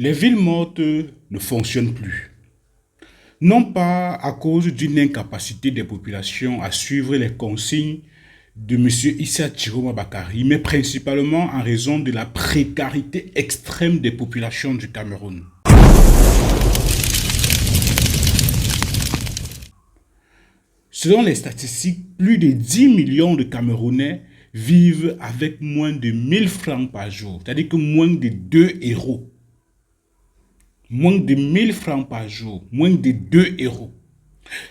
Les villes mortes ne fonctionnent plus. Non pas à cause d'une incapacité des populations à suivre les consignes de M. Issa Chiroma Bakari, mais principalement en raison de la précarité extrême des populations du Cameroun. Selon les statistiques, plus de 10 millions de Camerounais vivent avec moins de 1000 francs par jour, c'est-à-dire que moins de 2 euros. Moins de 1000 francs par jour, moins de 2 euros.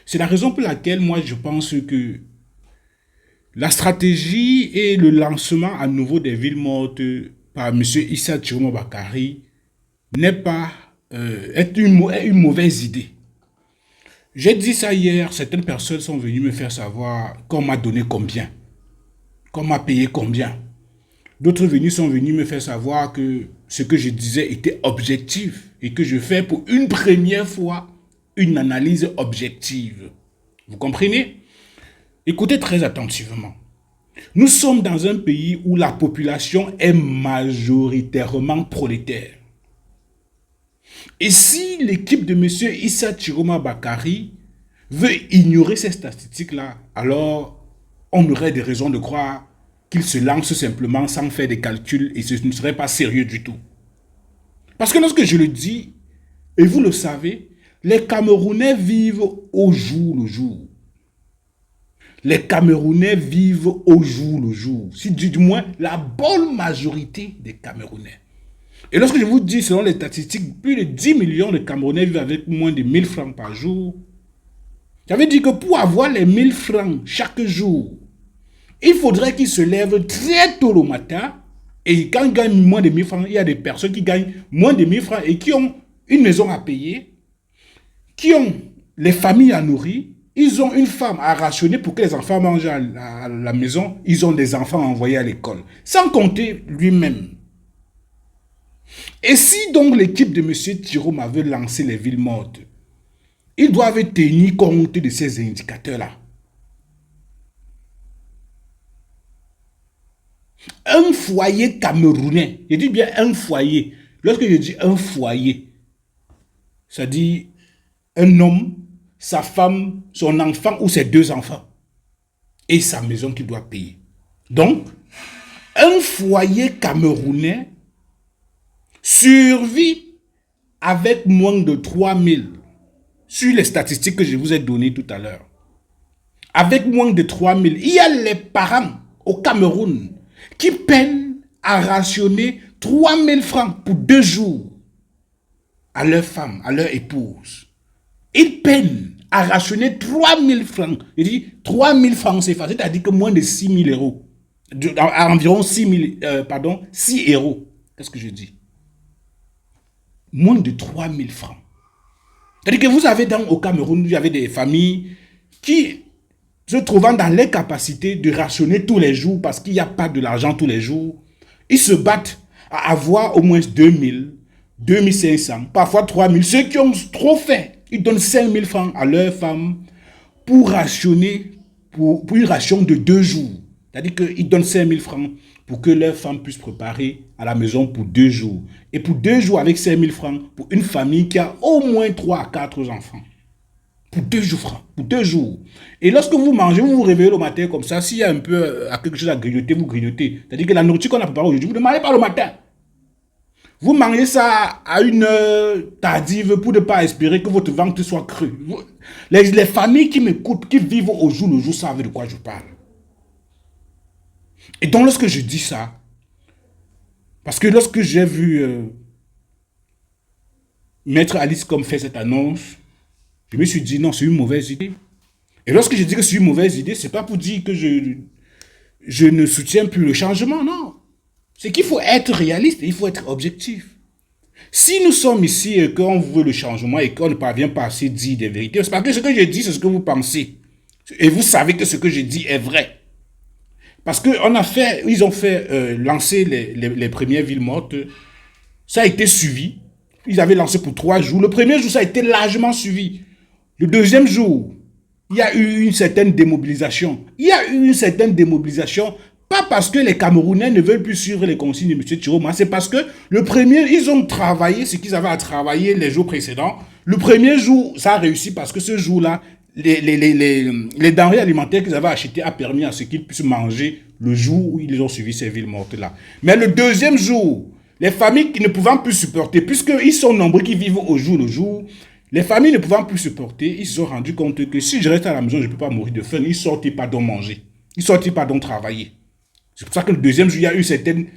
C'est la raison pour laquelle moi je pense que la stratégie et le lancement à nouveau des villes mortes par M. Issa Chiroma Bakari n'est pas est une mauvaise idée. J'ai dit ça hier, certaines personnes sont venues me faire savoir qu'on m'a donné combien, qu'on m'a payé combien. D'autres sont venus me faire savoir que ce que je disais était objectif et que je fais pour une première fois une analyse objective. Vous comprenez? Écoutez très attentivement. Nous sommes dans un pays où la population est majoritairement prolétaire. Et si l'équipe de M. Issa Chiroma Bakari veut ignorer ces statistiques-là, alors on aurait des raisons de croire qu'il se lance simplement sans faire des calculs et ce ne serait pas sérieux du tout. Parce que lorsque je le dis, et vous le savez, les Camerounais vivent au jour le jour. Les Camerounais vivent au jour le jour. Si du moins la bonne majorité des Camerounais. Et lorsque je vous dis, selon les statistiques, plus de 10 millions de Camerounais vivent avec moins de 1000 francs par jour. J'avais dit que pour avoir les 1000 francs chaque jour, il faudrait qu'ils se lèvent très tôt le matin. Et quand ils gagnent moins de 1000 francs, il y a des personnes qui gagnent moins de 1000 francs et qui ont une maison à payer, qui ont les familles à nourrir, ils ont une femme à rationner pour que les enfants mangent à la maison, ils ont des enfants à envoyer à l'école, sans compter lui-même. Et si donc l'équipe de M. Chiroma veut lancer les villes mortes, ils doivent tenir compte de ces indicateurs-là. Un foyer camerounais, je dis bien un foyer. Lorsque je dis un foyer, ça dit un homme, sa femme, son enfant ou ses 2 enfants et sa maison qu'il doit payer. Donc, un foyer camerounais survit avec moins de 3000 sur les statistiques que je vous ai données tout à l'heure. Avec moins de 3000, il y a les parents au Cameroun qui peinent à rationner 3000 francs pour 2 jours à leur femme, à leur épouse. Ils peinent à rationner 3000 francs. Je dis 3000 francs CFA, c'est-à-dire que moins de 6000 euros. Environ 6 euros. Qu'est-ce que je dis? Moins de 3000 francs. C'est-à-dire que vous avez au Cameroun, vous avez des familles qui se trouvant dans l'incapacité de rationner tous les jours parce qu'il n'y a pas de l'argent tous les jours. Ils se battent à avoir au moins 2000, 2500, parfois 3000. Ceux qui ont trop fait, ils donnent 5000 francs à leur femme pour rationner, pour une ration de 2 jours. C'est-à-dire qu'ils donnent 5000 francs pour que leur femme puisse préparer à la maison pour 2 jours. Et pour 2 jours avec 5000 francs, pour une famille qui a au moins 3 à 4 enfants. Pour 2 jours, francs, pour 2 jours. Et lorsque vous mangez, vous vous réveillez le matin comme ça, s'il y a un peu quelque chose à grignoter, vous grignotez. C'est-à-dire que la nourriture qu'on a préparée aujourd'hui, vous ne mangez pas le matin. Vous mangez ça à une heure tardive pour ne pas espérer que votre ventre soit creux. Les familles qui m'écoutent, qui vivent au jour le jour, savent de quoi je parle. Et donc lorsque je dis ça, parce que lorsque j'ai vu Maître Alice comme fait cette annonce, je me suis dit non, c'est une mauvaise idée. Et lorsque je dis que c'est une mauvaise idée, c'est pas pour dire que je ne soutiens plus le changement, non. C'est qu'il faut être réaliste et il faut être objectif. Si nous sommes ici et qu'on veut le changement et qu'on ne parvient pas à se dire des vérités, c'est parce que ce que je dis, c'est ce que vous pensez. Et vous savez que ce que je dis est vrai. Parce qu'ils ont fait lancer les premières villes mortes. Ça a été suivi. Ils avaient lancé pour 3 jours. Le premier jour, ça a été largement suivi. Le deuxième jour, il y a eu une certaine démobilisation. Il y a eu une certaine démobilisation Pas parce que les Camerounais ne veulent plus suivre les consignes de M. Chiroma, c'est parce que le premier, ils ont travaillé ce qu'ils avaient à travailler les jours précédents. Le premier jour, ça a réussi parce que ce jour-là, les denrées alimentaires qu'ils avaient achetées a permis à ce qu'ils puissent manger le jour où ils ont suivi ces villes mortes-là. Mais le deuxième jour, les familles qui ne pouvant plus supporter, puisqu'ils sont nombreux qui vivent au jour le jour, les familles ne pouvant plus supporter, ils se sont rendus compte que si je reste à la maison, je ne peux pas mourir de faim. Ils sortent pas donc manger. Ils sortent pas donc travailler. C'est pour ça que le deuxième jour, il y a eu certaines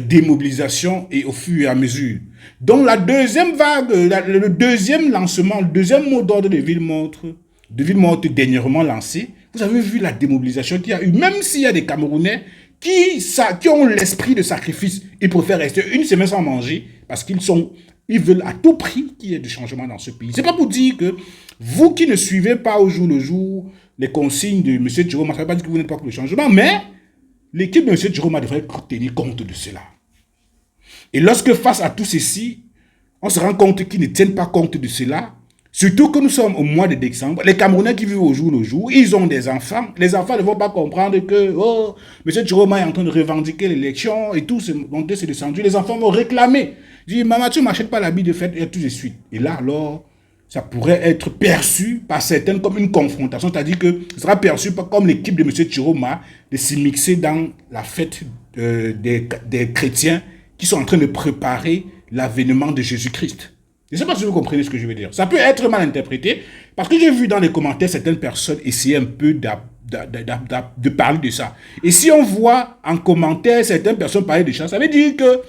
démobilisation et au fur et à mesure. Donc la deuxième vague, le deuxième lancement, le deuxième mot d'ordre de villes mortes dernièrement lancé, vous avez vu la démobilisation qu'il y a eu, même s'il y a des Camerounais qui ont l'esprit de sacrifice, ils préfèrent rester une semaine sans manger parce ils veulent à tout prix qu'il y ait du changement dans ce pays. C'est pas pour dire que vous qui ne suivez pas au jour le jour les consignes de M. Jérôme, ça ne veut pas dire que vous n'êtes pas pour le changement, mais l'équipe de M. Jérôme devrait tenir compte de cela. Et lorsque face à tout ceci, on se rend compte qu'ils ne tiennent pas compte de cela, surtout que nous sommes au mois de décembre, les Camerounais qui vivent au jour le jour, ils ont des enfants. Les enfants ne vont pas comprendre que M. Jérôme est en train de revendiquer l'élection et tout, c'est monté, c'est descendu. Les enfants vont réclamer. Je dis, maman, tu ne m'achètes pas l'habit de fête et tout de suite. Et là, alors, ça pourrait être perçu par certains comme une confrontation, c'est-à-dire que ce sera perçu comme l'équipe de M. Chiroma de s'immiscer dans la fête des chrétiens qui sont en train de préparer l'avènement de Jésus-Christ. Je ne sais pas si vous comprenez ce que je veux dire. Ça peut être mal interprété, parce que j'ai vu dans les commentaires certaines personnes essayer un peu de parler de ça. Et si on voit en commentaire certaines personnes parler de ça, ça veut dire que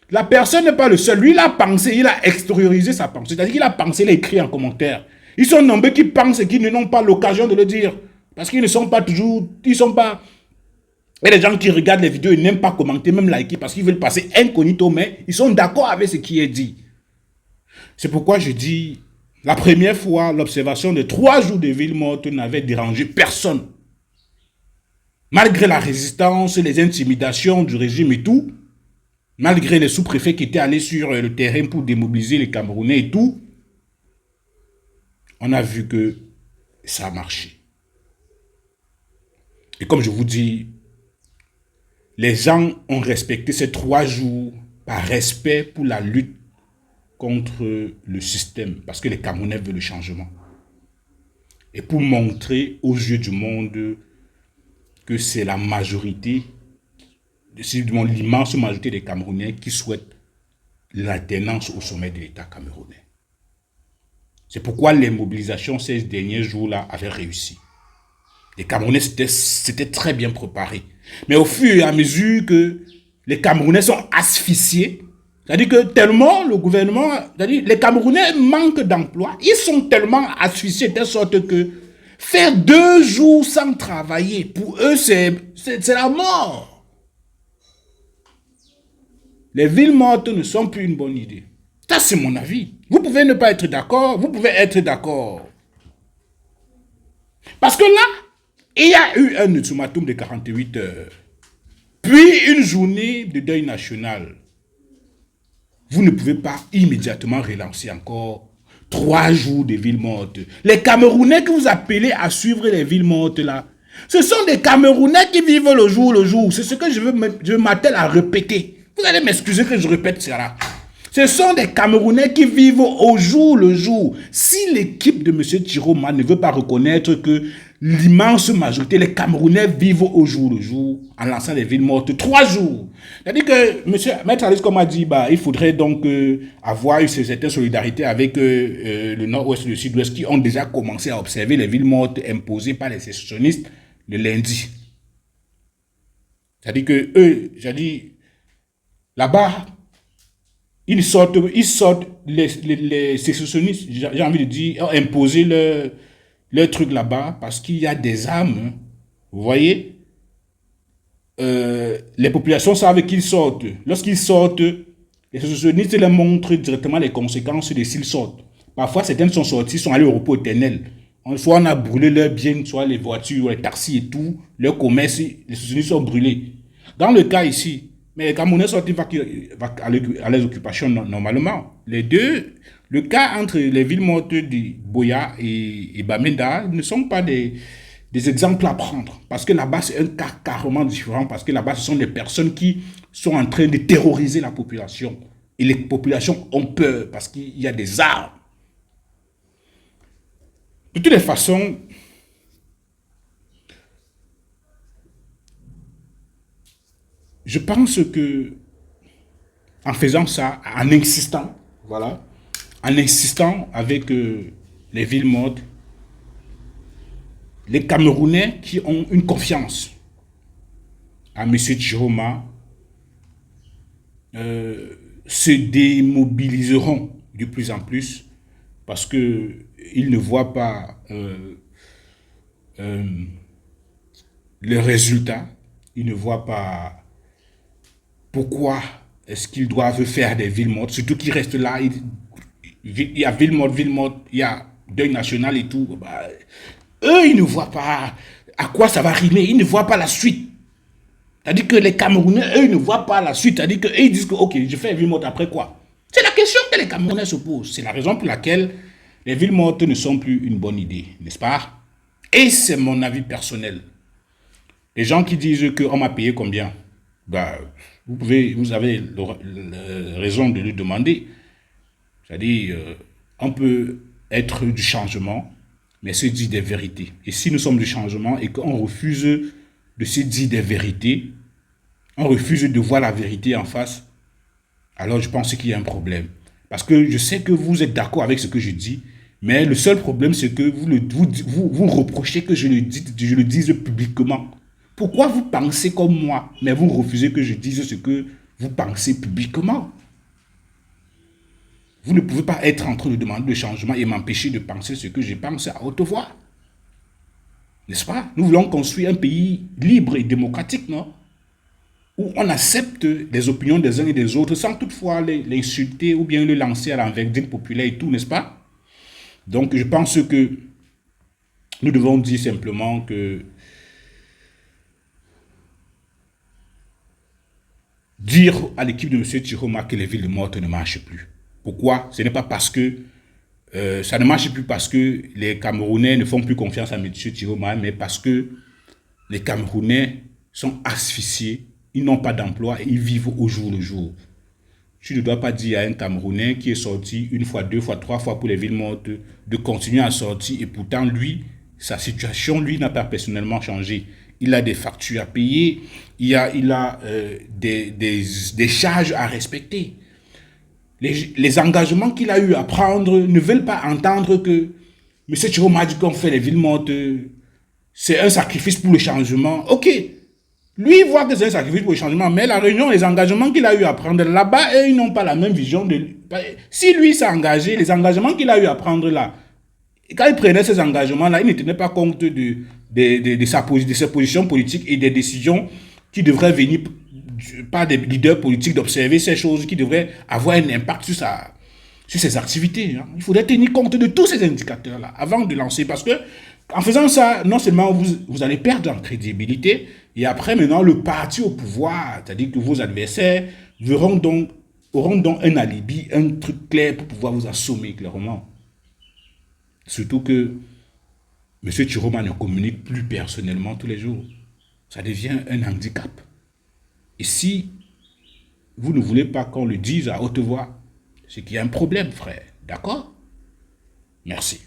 la personne n'est pas le seul. Lui, il a pensé, il a extériorisé sa pensée. C'est-à-dire qu'il a pensé, il a écrit en commentaire. Ils sont nombreux qui pensent et qui n'ont pas l'occasion de le dire. Parce qu'ils ne sont pas toujours... Ils sont pas... Il y a des gens qui regardent les vidéos et n'aiment pas commenter, même liker, parce qu'ils veulent passer incognito, mais ils sont d'accord avec ce qui est dit. C'est pourquoi je dis, la première fois, l'observation de 3 jours de ville morte n'avait dérangé personne. Malgré la résistance, les intimidations du régime et tout, malgré les sous-préfets qui étaient allés sur le terrain pour démobiliser les Camerounais et tout, on a vu que ça a marché. Et comme je vous dis, les gens ont respecté ces 3 jours par respect pour la lutte contre le système, parce que les Camerounais veulent le changement. Et pour montrer aux yeux du monde que c'est la majorité, c'est l'immense majorité des Camerounais qui souhaitent l'alternance au sommet de l'État camerounais. C'est pourquoi les mobilisations ces derniers jours-là avaient réussi. Les Camerounais s'étaient très bien préparés. Mais au fur et à mesure que les Camerounais sont asphyxiés, c'est-à-dire que tellement le gouvernement, c'est-à-dire les Camerounais manquent d'emploi, ils sont tellement asphyxiés de telle sorte que faire 2 jours sans travailler, pour eux, c'est la mort. Les villes mortes ne sont plus une bonne idée. Ça, c'est mon avis. Vous pouvez ne pas être d'accord, vous pouvez être d'accord. Parce que là, il y a eu un ultimatum de 48 heures. Puis une journée de deuil national. Vous ne pouvez pas immédiatement relancer encore 3 jours de villes mortes. Les Camerounais que vous appelez à suivre les villes mortes là, ce sont des Camerounais qui vivent le jour le jour. C'est ce que je m'attelle à répéter. Vous allez m'excuser que je répète cela. Ce sont des Camerounais qui vivent au jour le jour. Si l'équipe de M. Chiroma ne veut pas reconnaître que l'immense majorité, les Camerounais vivent au jour le jour en lançant des villes mortes 3 jours. C'est-à-dire que Maître Alice, comme a dit, il faudrait donc avoir une certaine solidarité avec le nord-ouest et le sud-ouest qui ont déjà commencé à observer les villes mortes imposées par les sécessionnistes le lundi. C'est-à-dire que eux, là-bas, ils sortent les sécessionnistes, j'ai envie de dire, ont imposé leur truc là-bas parce qu'il y a des armes. Vous voyez, les populations savent qu'ils sortent. Lorsqu'ils sortent, les sécessionnistes leur montrent directement les conséquences de s'ils sortent. Parfois, certains sont sortis, sont allés au repos éternel. Soit on a brûlé leurs biens, soit les voitures, les taxis et tout, leur commerce, les sécessionnistes sont brûlés. Dans le cas ici, mais les Camerounais sont à les occupations normalement. Les deux, le cas entre les villes mortes de Boya et Bamenda ne sont pas des des exemples à prendre. Parce que là-bas, c'est un cas carrément différent. Parce que là-bas, ce sont des personnes qui sont en train de terroriser la population. Et les populations ont peur parce qu'il y a des armes. De toutes les façons, je pense que en faisant ça, en insistant, voilà, en insistant avec les villes mortes, les Camerounais qui ont une confiance à M. Tchiroma se démobiliseront de plus en plus parce qu'ils ne voient pas le résultat, ils ne voient pas pourquoi est-ce qu'ils doivent faire des villes mortes, surtout qu'ils restent là, il y a ville morte, il y a deuil national et tout. Bah, eux, ils ne voient pas à quoi ça va rimer, ils ne voient pas la suite. C'est-à-dire que les Camerounais, eux, ils ne voient pas la suite. C'est-à-dire qu'eux, ils disent que, ok, je fais une ville morte après quoi? C'est la question que les Camerounais se posent. C'est la raison pour laquelle les villes mortes ne sont plus une bonne idée, n'est-ce pas? Et c'est mon avis personnel. Les gens qui disent qu'on m'a payé combien, bah, vous avez raison de lui demander. C'est-à-dire, on peut être du changement, mais se dire des vérités. Et si nous sommes du changement et qu'on refuse de se dire des vérités, on refuse de voir la vérité en face, alors je pense qu'il y a un problème. Parce que je sais que vous êtes d'accord avec ce que je dis, mais le seul problème, c'est que vous reprochez que je le dise publiquement. Pourquoi vous pensez comme moi, mais vous refusez que je dise ce que vous pensez publiquement? Vous ne pouvez pas être en train de demander le changement et m'empêcher de penser ce que je pense à haute voix. N'est-ce pas? Nous voulons construire un pays libre et démocratique, non? Où on accepte les opinions des uns et des autres sans toutefois les insulter ou bien le lancer à l'envers populaire et tout, n'est-ce pas? Donc, je pense que nous devons dire simplement que dire à l'équipe de M. Tchiroma que les villes mortes ne marchent plus. Pourquoi? Ce n'est pas parce que ça ne marche plus parce que les Camerounais ne font plus confiance à M. Tchiroma, mais parce que les Camerounais sont asphyxiés, ils n'ont pas d'emploi et ils vivent au jour le jour. Tu ne dois pas dire à un Camerounais qui est sorti une fois, deux fois, trois fois pour les villes mortes de continuer à sortir et pourtant lui, sa situation, lui, n'a pas personnellement changé. Il a des factures à payer, il a des charges à respecter. Les engagements qu'il a eu à prendre ne veulent pas entendre que M. Tchiroma dit qu'on fait les villes mortes, c'est un sacrifice pour le changement. Ok, lui, il voit que c'est un sacrifice pour le changement, mais la réunion, les engagements qu'il a eu à prendre là-bas, eux, ils n'ont pas la même vision de lui. Si lui s'est engagé, les engagements qu'il a eu à prendre là, quand il prenait ces engagements-là, il ne tenait pas compte de ses positions politiques et des décisions qui devraient venir par des leaders politiques d'observer ces choses qui devraient avoir un impact sur ses activités. Hein. Il faudrait tenir compte de tous ces indicateurs-là avant de lancer. Parce que en faisant ça, non seulement vous allez perdre en crédibilité, et après maintenant le parti au pouvoir, c'est-à-dire que vos adversaires auront donc un alibi, un truc clair pour pouvoir vous assommer clairement. Surtout que M. Tchiroma ne communique plus personnellement tous les jours. Ça devient un handicap. Et si vous ne voulez pas qu'on le dise à haute voix, c'est qu'il y a un problème, frère. D'accord? Merci.